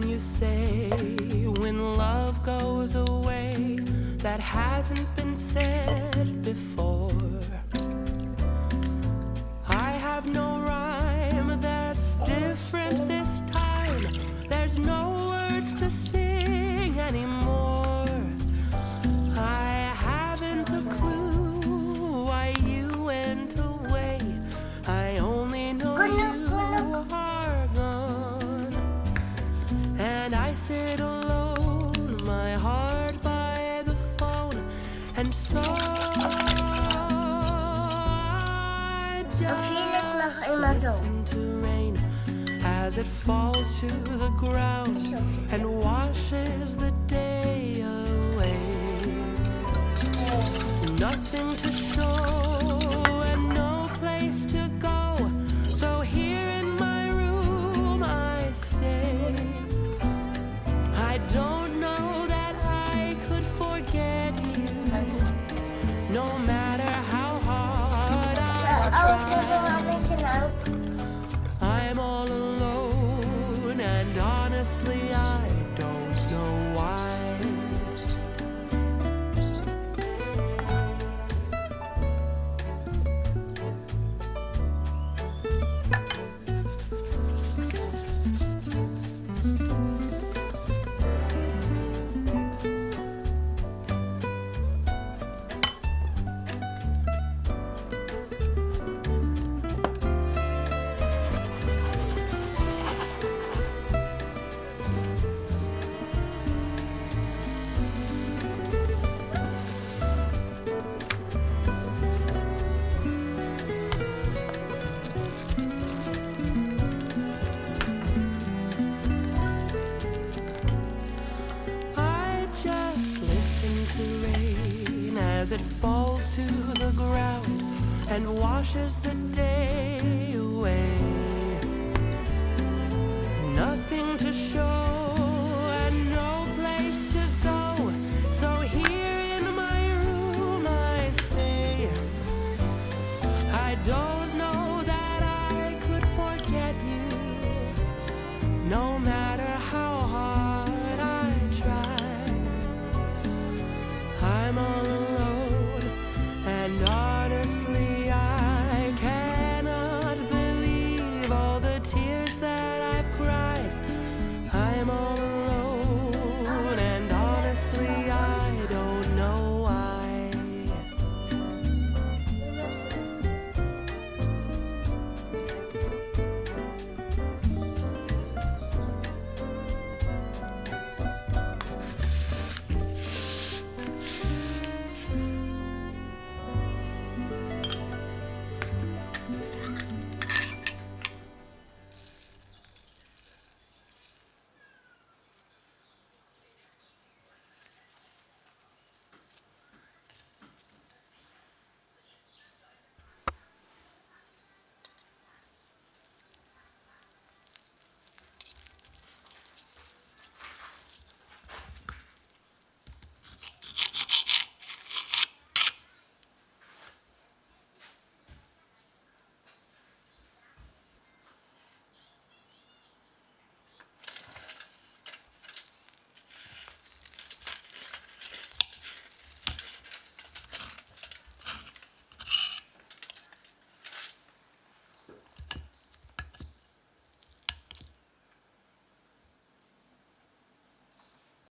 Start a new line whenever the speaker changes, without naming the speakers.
something you say when love goes away that hasn't been said before. I have no rhyme that's different this time. There's no words to sing anymore. I haven't a clue why you went away. I only know you are gone. And I sit alone, my heart by the phone. And so I just listen to rain as it falls to the ground and washes the day away. Nothing to show and no place to go, so here in my room I stay. I don't know that I could forget you, no matter how hard I try. I'm all alone, and honestly I don't know why. As it falls to the ground and washes the day away. Nothing to show and no place to go, so here in my room I stay. I don't know that I could forget you, no matter how hard I try. I'm